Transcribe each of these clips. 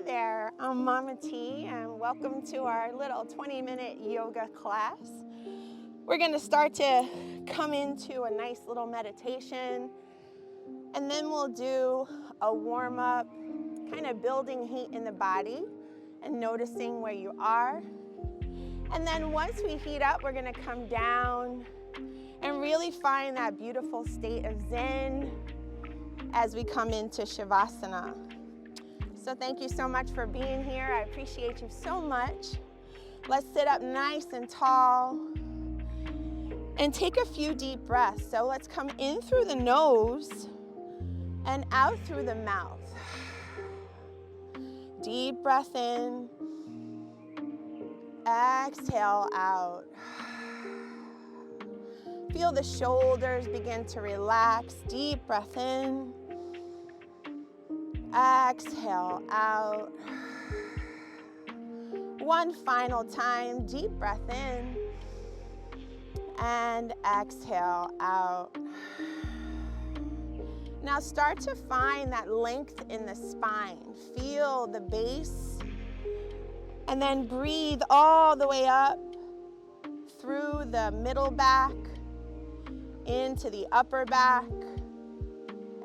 there, I'm Mama T, and welcome to our little 20-minute yoga class. We're going to start to come into a nice little meditation, and then we'll do a warm-up, kind of building heat in the body and noticing where you are. And then once we heat up, we're going to come down and really find that beautiful state of Zen as we come into Shavasana. So thank you so much for being here. I appreciate you so much. Let's sit up nice and tall and take a few deep breaths. So let's come in through the nose and out through the mouth. Deep breath in. Exhale out. Feel the shoulders begin to relax. Deep breath in. Exhale out. One final time, deep breath in and exhale out. Now start to find that length in the spine. Feel the base and then breathe all the way up through the middle back, into the upper back,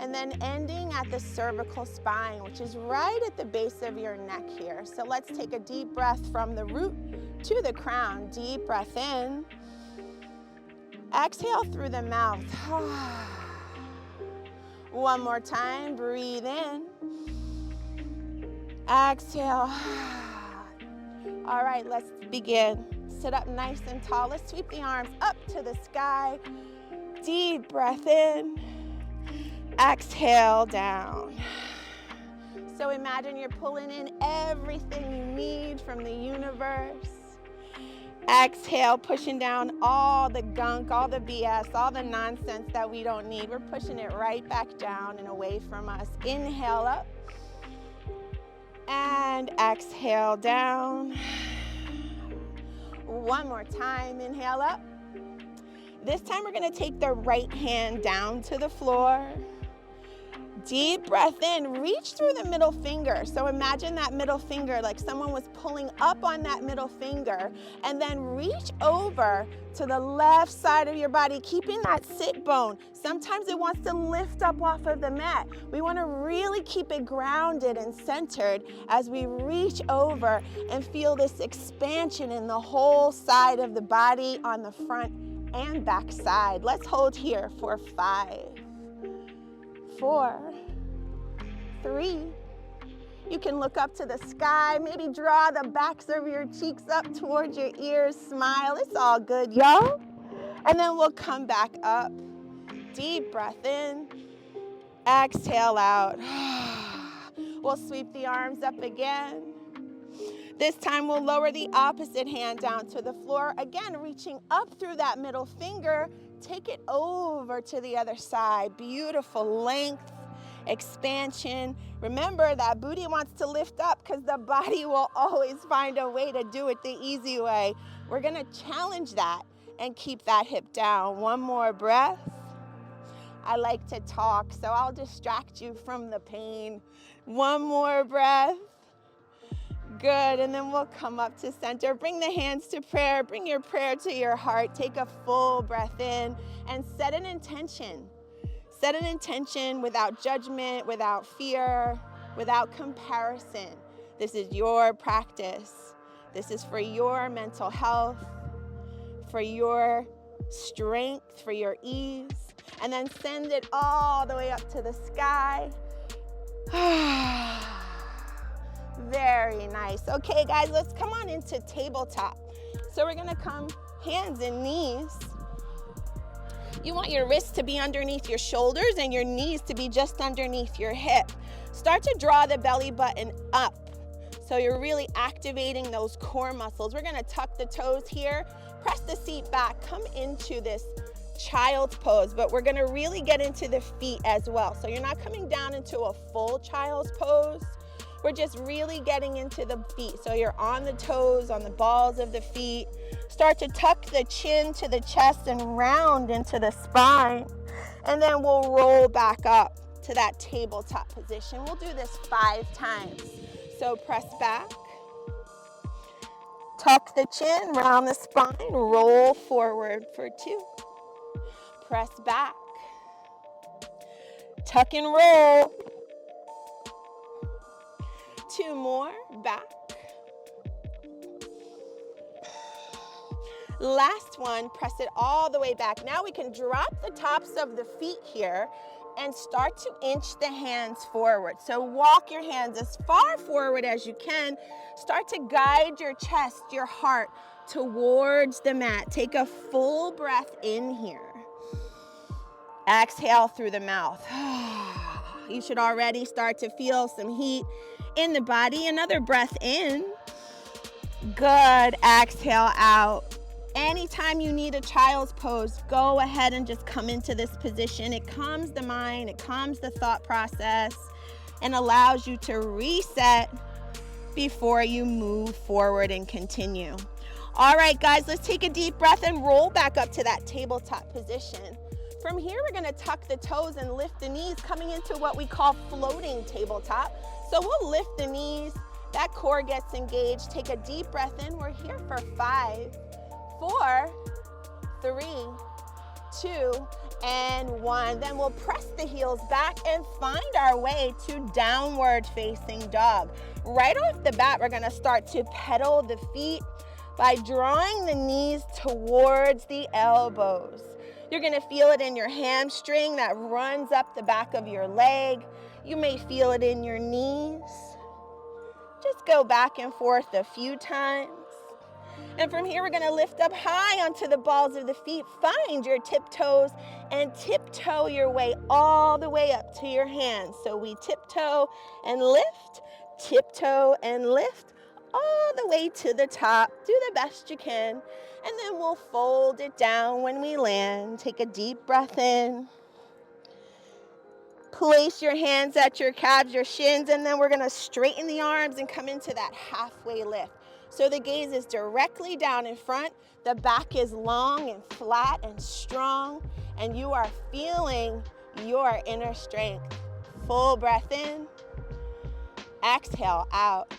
and then ending at the cervical spine, which is right at the base of your neck here. So let's take a deep breath from the root to the crown. Deep breath in. Exhale through the mouth. One more time, breathe in. Exhale. All right, let's begin. Sit up nice and tall. Let's sweep the arms up to the sky. Deep breath in. Exhale down. So imagine you're pulling in everything you need from the universe. Exhale, pushing down all the gunk, all the BS, all the nonsense that we don't need. We're pushing it right back down and away from us. Inhale up. And exhale down. One more time, inhale up. This time we're gonna take the right hand down to the floor. Deep breath in, reach through the middle finger. So imagine that middle finger like someone was pulling up on that middle finger, and then reach over to the left side of your body, keeping that sit bone. Sometimes it wants to lift up off of the mat. We want to really keep it grounded and centered as we reach over and feel this expansion in the whole side of the body on the front and back side. Let's hold here for 5, 4, 3. You can look up to the sky, maybe draw the backs of your cheeks up towards your ears, smile. It's all good, y'all. And then we'll come back up. Deep breath in, exhale out. We'll sweep the arms up again. This time we'll lower the opposite hand down to the floor. Again, reaching up through that middle finger. Take it over to the other side. Beautiful length, expansion. Remember that booty wants to lift up because the body will always find a way to do it the easy way. We're gonna challenge that and keep that hip down. One more breath. I like to talk, so I'll distract you from the pain. One more breath. Good, and then we'll come up to center. Bring the hands to prayer. Bring your prayer to your heart. Take a full breath in and set an intention. Set an intention without judgment, without fear, without comparison. This is your practice. This is for your mental health, for your strength, for your ease. And then send it all the way up to the sky. Very nice. Okay, guys, let's come on into tabletop. So we're gonna come hands and knees. You want your wrists to be underneath your shoulders and your knees to be just underneath your hip. Start to draw the belly button up. So you're really activating those core muscles. We're gonna tuck the toes here, press the seat back, come into this child's pose, but we're gonna really get into the feet as well. So you're not coming down into a full child's pose. We're just really getting into the feet. So you're on the toes, on the balls of the feet. Start to tuck the chin to the chest and round into the spine. And then we'll roll back up to that tabletop position. We'll do this 5 times. So press back. Tuck the chin, round the spine, roll forward for 2. Press back. Tuck and roll. 2 more, back. Last one, press it all the way back. Now we can drop the tops of the feet here and start to inch the hands forward. So walk your hands as far forward as you can. Start to guide your chest, your heart towards the mat. Take a full breath in here. Exhale through the mouth. You should already start to feel some heat in the body. Another breath in. Good. Exhale out. Anytime you need a child's pose, go ahead and just come into this position. It calms the mind, it calms the thought process, and allows you to reset before you move forward and continue. All right, guys, let's take a deep breath and roll back up to that tabletop position. From here, we're gonna tuck the toes and lift the knees, coming into what we call floating tabletop. So we'll lift the knees, that core gets engaged. Take a deep breath in. We're here for 5, 4, 3, 2, and 1. Then we'll press the heels back and find our way to downward facing dog. Right off the bat, we're gonna start to pedal the feet by drawing the knees towards the elbows. You're gonna feel it in your hamstring that runs up the back of your leg. You may feel it in your knees. Just go back and forth a few times. And from here, we're gonna lift up high onto the balls of the feet. Find your tiptoes and tiptoe your way all the way up to your hands. So we tiptoe and lift, tiptoe and lift, all the way to the top. Do the best you can. And then we'll fold it down when we land. Take a deep breath in. Place your hands at your calves, your shins, and then we're gonna straighten the arms and come into that halfway lift. So the gaze is directly down in front, the back is long and flat and strong, and you are feeling your inner strength. Full breath in, exhale out.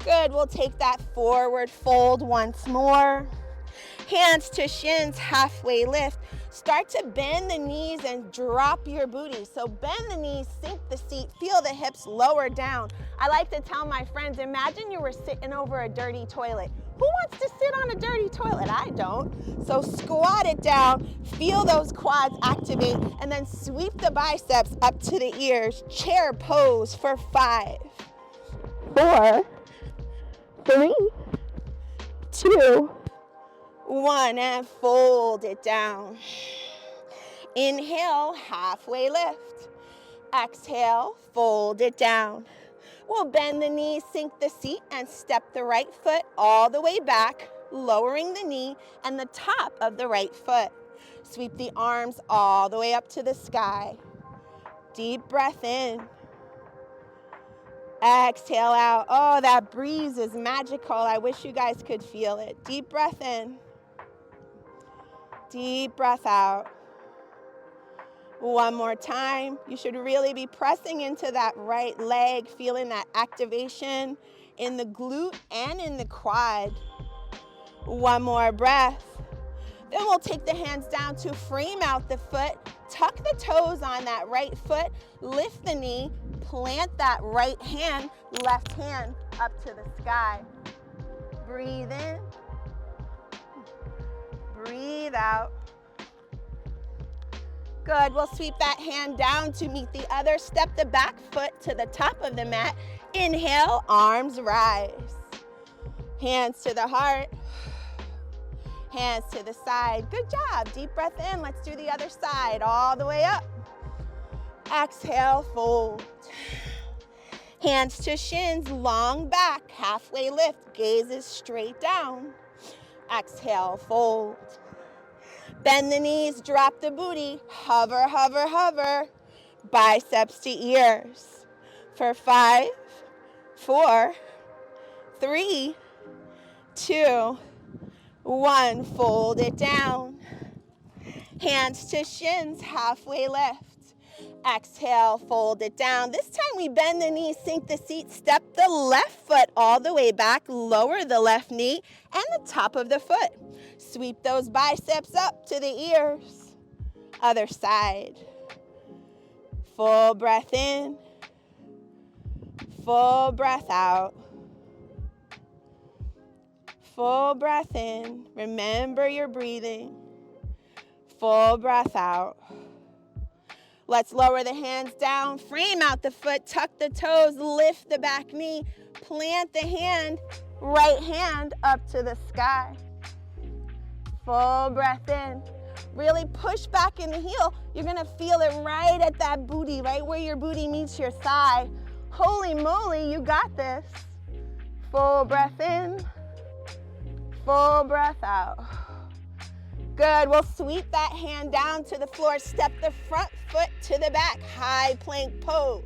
Good, we'll take that forward fold once more. Hands to shins, halfway lift. Start to bend the knees and drop your booty. So bend the knees, sink the seat, feel the hips lower down. I like to tell my friends, imagine you were sitting over a dirty toilet. Who wants to sit on a dirty toilet? I don't. So squat it down, feel those quads activate, and then sweep the biceps up to the ears. Chair pose for 5, 4, 3, 2, 1, and fold it down. Inhale, halfway lift. Exhale, fold it down. We'll bend the knees, sink the seat, and step the right foot all the way back, lowering the knee and the top of the right foot. Sweep the arms all the way up to the sky. Deep breath in. Exhale out. Oh, that breeze is magical. I wish you guys could feel it. Deep breath in. Deep breath out. One more time. You should really be pressing into that right leg, feeling that activation in the glute and in the quad. One more breath. Then we'll take the hands down to frame out the foot. Tuck the toes on that right foot. Lift the knee. Plant that right hand, left hand up to the sky. Breathe in. Breathe out. Good, we'll sweep that hand down to meet the other. Step the back foot to the top of the mat. Inhale, arms rise. Hands to the heart. Hands to the side. Good job, deep breath in. Let's do the other side, all the way up. Exhale, fold. Hands to shins, long back, halfway lift. Gaze is straight down. Exhale, fold. Bend the knees, drop the booty. Hover, hover, hover. Biceps to ears. For 5, 4, 3, 2, 1. Fold it down. Hands to shins, halfway lift. Exhale, fold it down. This time we bend the knees, sink the seat, step the left foot all the way back, lower the left knee and the top of the foot. Sweep those biceps up to the ears. Other side. Full breath in. Full breath out. Full breath in. Remember your breathing. Full breath out. Let's lower the hands down, frame out the foot, tuck the toes, lift the back knee, plant the hand, right hand up to the sky. Full breath in. Really push back in the heel. You're gonna feel it right at that booty, right where your booty meets your thigh. Holy moly, you got this. Full breath in, full breath out. Good, we'll sweep that hand down to the floor, step the front foot to the back, high plank pose.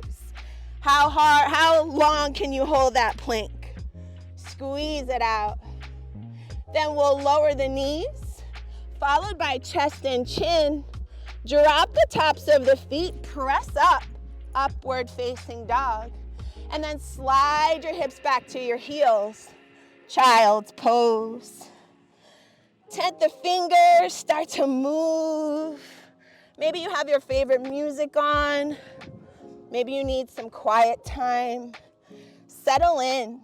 How long can you hold that plank? Squeeze it out. Then we'll lower the knees, followed by chest and chin. Drop the tops of the feet, press up, upward facing dog. And then slide your hips back to your heels, child's pose. Tent the fingers, start to move. Maybe you have your favorite music on. Maybe you need some quiet time. Settle in.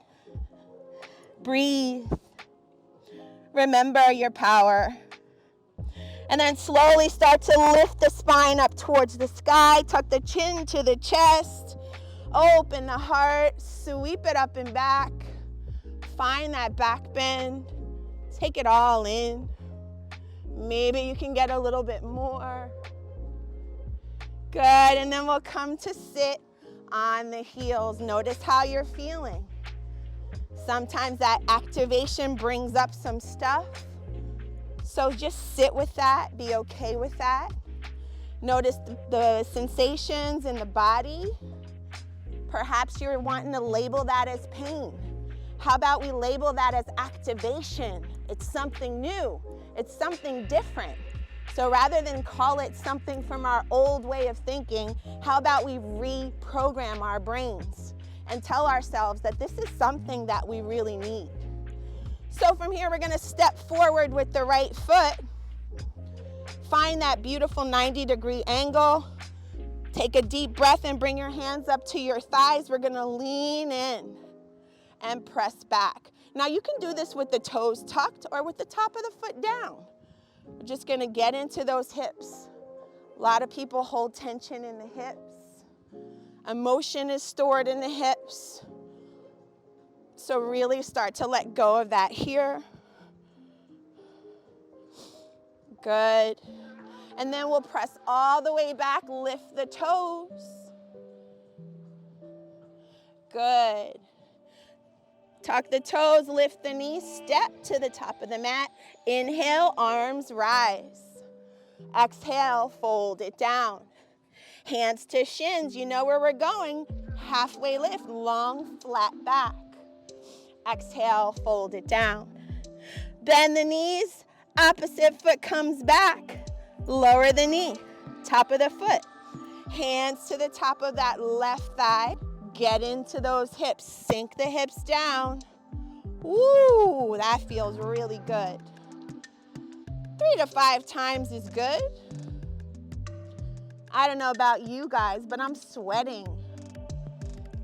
Breathe. Remember your power. And then slowly start to lift the spine up towards the sky. Tuck the chin to the chest. Open the heart. Sweep it up and back. Find that back bend. Take it all in. Maybe you can get a little bit more. Good, and then we'll come to sit on the heels. Notice how you're feeling. Sometimes that activation brings up some stuff. So just sit with that, be okay with that. Notice the sensations in the body. Perhaps you're wanting to label that as pain. How about we label that as activation? It's something new. It's something different. So rather than call it something from our old way of thinking, how about we reprogram our brains and tell ourselves that this is something that we really need. So from here, we're gonna step forward with the right foot. Find that beautiful 90-degree angle. Take a deep breath and bring your hands up to your thighs. We're gonna lean in and press back. Now you can do this with the toes tucked or with the top of the foot down. We're just gonna get into those hips. A lot of people hold tension in the hips. Emotion is stored in the hips. So really start to let go of that here. Good. And then we'll press all the way back, lift the toes. Good. Tuck the toes, lift the knees, step to the top of the mat. Inhale, arms rise. Exhale, fold it down. Hands to shins, you know where we're going. Halfway lift, long, flat back. Exhale, fold it down. Bend the knees, opposite foot comes back. Lower the knee, top of the foot. Hands to the top of that left thigh. Get into those hips, sink the hips down. Woo, that feels really good. 3 to 5 times is good. I don't know about you guys, but I'm sweating.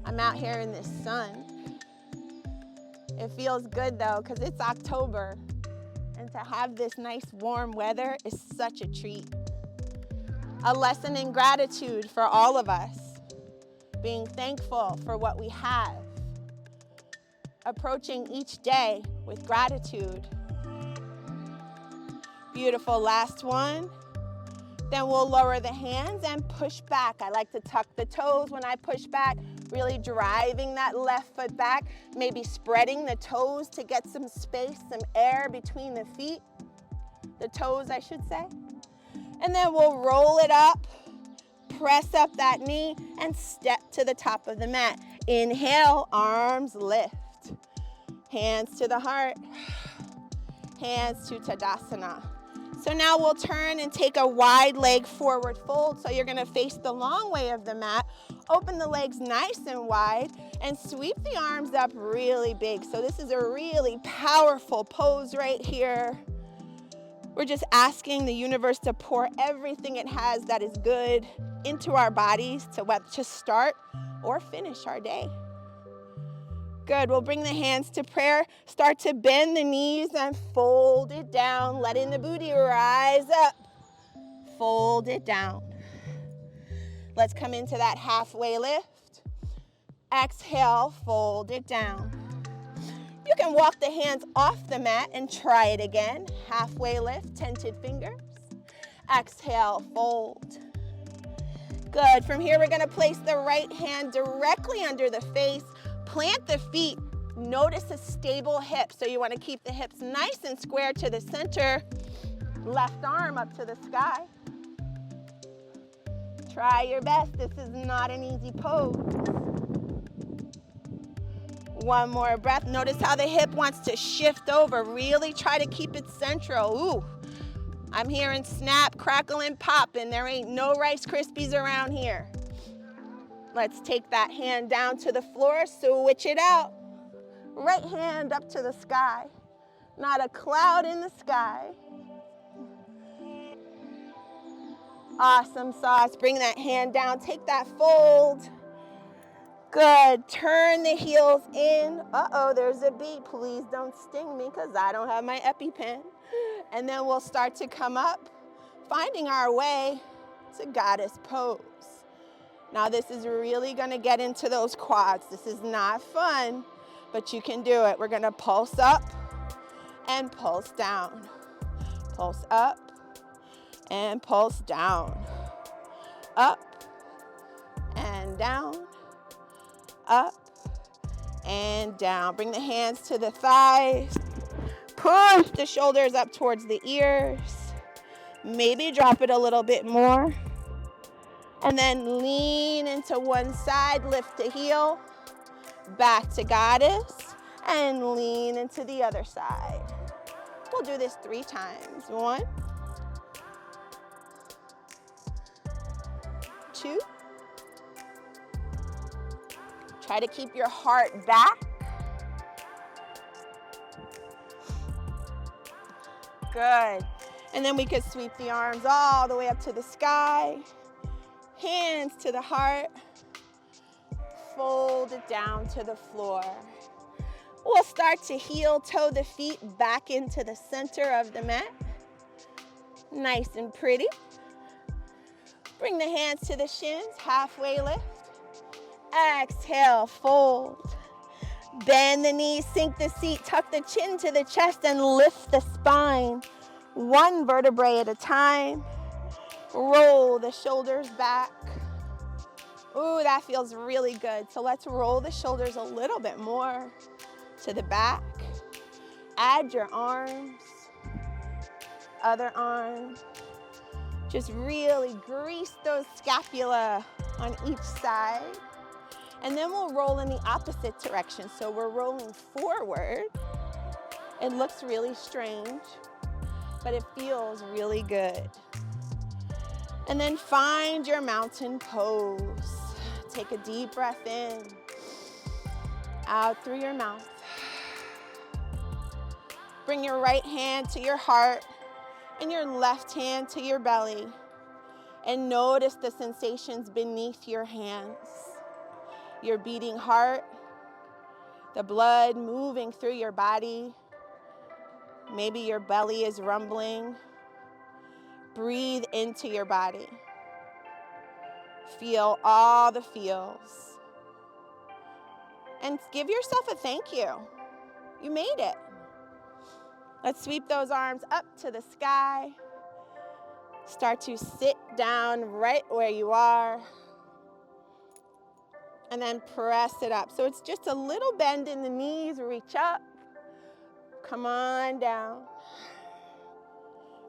I'm out here in the sun. It feels good though, because it's October. And to have this nice warm weather is such a treat. A lesson in gratitude for all of us. Being thankful for what we have. Approaching each day with gratitude. Beautiful, last one. Then we'll lower the hands and push back. I like to tuck the toes when I push back, really driving that left foot back, maybe spreading the toes to get some space, some air between the feet. The toes, I should say. And then we'll roll it up. Press up that knee and step to the top of the mat. Inhale, arms lift. Hands to the heart. Hands to Tadasana. So now we'll turn and take a wide leg forward fold. So you're gonna face the long way of the mat, open the legs nice and wide, and sweep the arms up really big. So this is a really powerful pose right here. We're just asking the universe to pour everything it has that is good into our bodies to start or finish our day. Good, we'll bring the hands to prayer. Start to bend the knees and fold it down, letting the booty rise up. Fold it down. Let's come into that halfway lift. Exhale, fold it down. You can walk the hands off the mat and try it again. Halfway lift, tented fingers. Exhale, fold. Good, from here we're gonna place the right hand directly under the face. Plant the feet, notice a stable hip. So you wanna keep the hips nice and square to the center. Left arm up to the sky. Try your best, this is not an easy pose. One more breath, notice how the hip wants to shift over. Really try to keep it central. Ooh, I'm hearing snap, crackle, and pop, and there ain't no Rice Krispies around here. Let's take that hand down to the floor, switch it out. Right hand up to the sky. Not a cloud in the sky. Awesome sauce. Bring that hand down, take that fold. Good, turn the heels in. Uh-oh, there's a bee. Please don't sting me because I don't have my EpiPen. And then we'll start to come up, finding our way to goddess pose. Now this is really gonna get into those quads. This is not fun, but you can do it. We're gonna pulse up and pulse down. Pulse up and pulse down. Up and down. Up and down. Bring the hands to the thighs. Push the shoulders up towards the ears. Maybe drop it a little bit more. And then lean into one side, lift the heel, back to goddess, and lean into the other side. We'll do this 3 times. 1, 2. Try to keep your heart back. Good. And then we could sweep the arms all the way up to the sky. Hands to the heart. Fold it down to the floor. We'll start to heel toe the feet back into the center of the mat. Nice and pretty. Bring the hands to the shins, halfway lift. Exhale, fold. Bend the knees, sink the seat, tuck the chin to the chest and lift the spine. 1 vertebrae at a time. Roll the shoulders back. Ooh, that feels really good. So let's roll the shoulders a little bit more to the back. Add your arms, other arm. Just really grease those scapula on each side. And then we'll roll in the opposite direction. So we're rolling forward. It looks really strange, but it feels really good. And then find your mountain pose. Take a deep breath in, out through your mouth. Bring your right hand to your heart and your left hand to your belly. And notice the sensations beneath your hands. Your beating heart, the blood moving through your body. Maybe your belly is rumbling. Breathe into your body. Feel all the feels. And give yourself a thank you. You made it. Let's sweep those arms up to the sky. Start to sit down right where you are. And then press it up. So it's just a little bend in the knees, reach up. Come on down.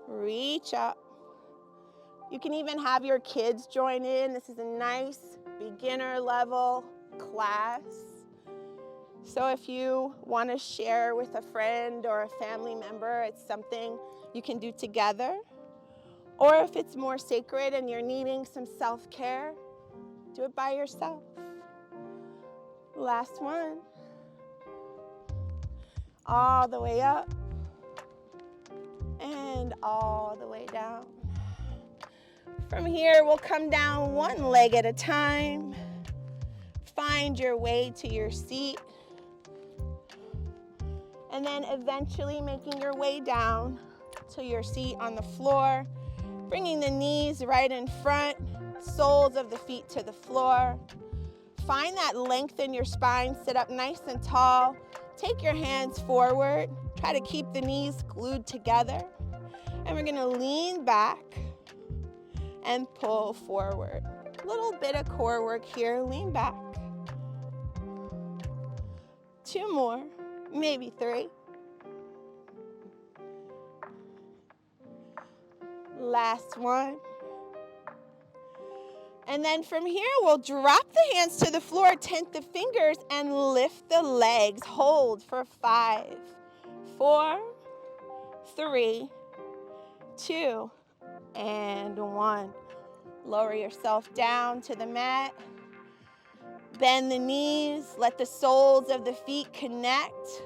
Reach up. You can even have your kids join in. This is a nice beginner level class. So if you want to share with a friend or a family member, it's something you can do together. Or if it's more sacred and you're needing some self-care, do it by yourself. Last one. All the way up and all the way down. From here, we'll come down one leg at a time. Find your way to your seat. And then eventually making your way down to your seat on the floor, bringing the knees right in front, soles of the feet to the floor. Find that length in your spine, sit up nice and tall. Take your hands forward, try to keep the knees glued together. And we're gonna lean back and pull forward. A little bit of core work here, lean back. 2 more, maybe 3. Last one. And then from here, we'll drop the hands to the floor, tent the fingers, and lift the legs. Hold for 5, 4, 3, 2, and 1. Lower yourself down to the mat. Bend the knees, let the soles of the feet connect.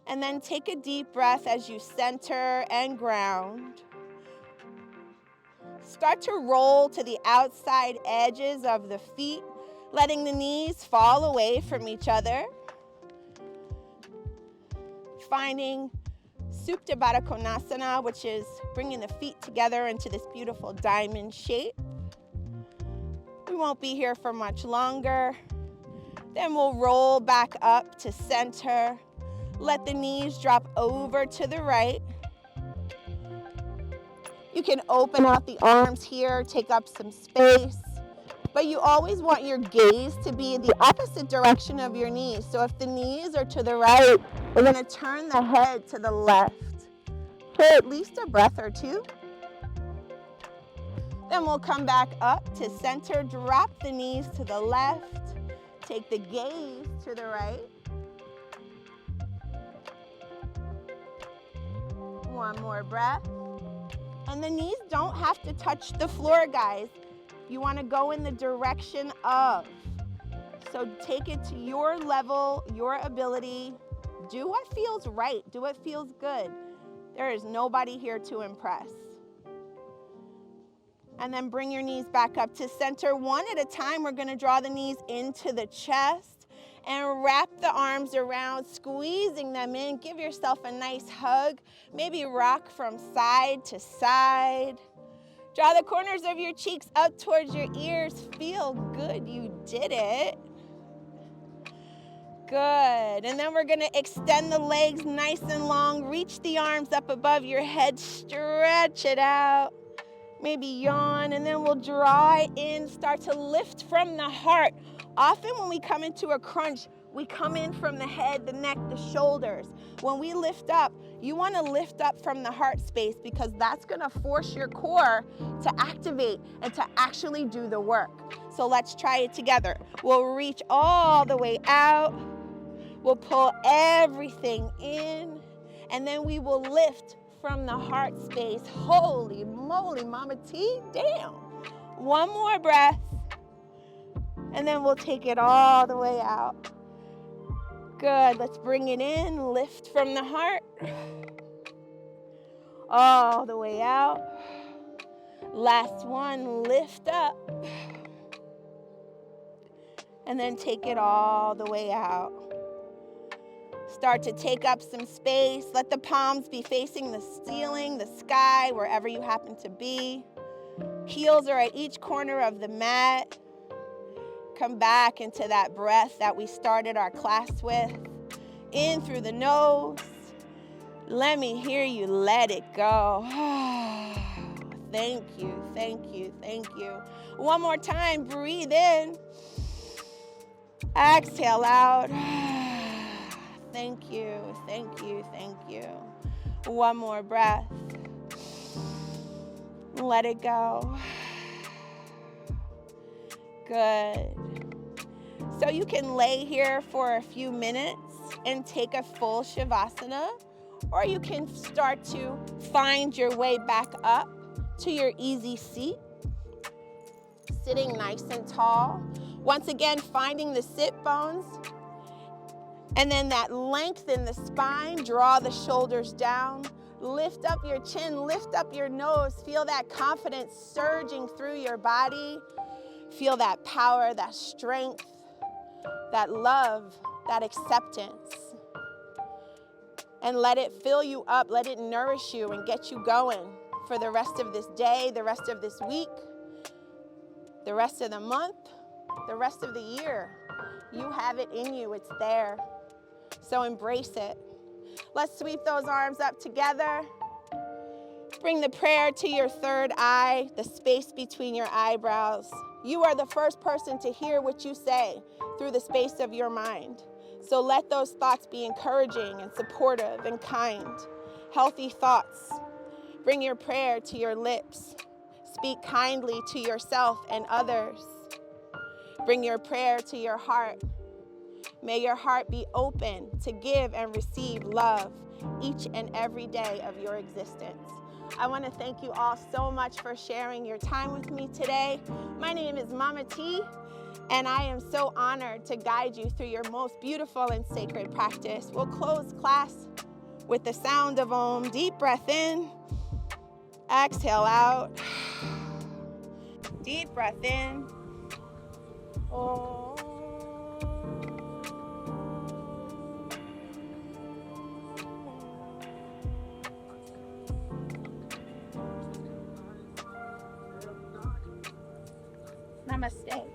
And then take a deep breath as you center and ground. Start to roll to the outside edges of the feet, letting the knees fall away from each other. Finding Supta Baddha Konasana, which is bringing the feet together into this beautiful diamond shape. We won't be here for much longer. Then we'll roll back up to center. Let the knees drop over to the right. You can open out the arms here, take up some space, but you always want your gaze to be in the opposite direction of your knees. So if the knees are to the right, we're going to turn the head to the left for at least a breath or 2. Then we'll come back up to center, drop the knees to the left, take the gaze to the right. One more breath. And the knees don't have to touch the floor, guys. You want to go in the direction of. So take it to your level, your ability. Do what feels right. Do what feels good. There is nobody here to impress. And then bring your knees back up to center. One at a time, we're going to draw the knees into the chest and wrap the arms around, squeezing them in. Give yourself a nice hug. Maybe rock from side to side. Draw the corners of your cheeks up towards your ears. Feel good, you did it. Good. And then we're gonna extend the legs nice and long. Reach the arms up above your head. Stretch it out. Maybe yawn, and then we'll draw it in. Start to lift from the heart. Often when we come into a crunch, we come in from the head, the neck, the shoulders. When we lift up, you want to lift up from the heart space because that's going to force your core to activate and to actually do the work. So let's try it together. We'll reach all the way out. We'll pull everything in, and then we will lift from the heart space. Holy moly, Mama T, damn. One more breath. And then we'll take it all the way out. Good, let's bring it in, lift from the heart. All the way out. Last one, lift up. And then take it all the way out. Start to take up some space. Let the palms be facing the ceiling, the sky, wherever you happen to be. Heels are at each corner of the mat. Come back into that breath that we started our class with. In through the nose. Let me hear you let it go. Thank you, thank you, thank you. One more time, breathe in. Exhale out. Thank you, thank you, thank you. One more breath. Let it go. Good. So you can lay here for a few minutes and take a full Shavasana, or you can start to find your way back up to your easy seat, sitting nice and tall. Once again, finding the sit bones, and then that length in the spine. Draw the shoulders down, lift up your chin, lift up your nose. Feel that confidence surging through your body. Feel that power, that strength, that love, that acceptance. And let it fill you up, let it nourish you and get you going for the rest of this day, the rest of this week, the rest of the month, the rest of the year. You have it in you, it's there. So embrace it. Let's sweep those arms up together. Bring the prayer to your third eye, the space between your eyebrows. You are the first person to hear what you say through the space of your mind. So let those thoughts be encouraging and supportive and kind. Healthy thoughts. Bring your prayer to your lips. Speak kindly to yourself and others. Bring your prayer to your heart. May your heart be open to give and receive love each and every day of your existence. I want to thank you all so much for sharing your time with me today. My name is Mama T, and I am so honored to guide you through your most beautiful and sacred practice. We'll close class with the sound of Om. Deep breath in, exhale out. Deep breath in. Om. Namaste.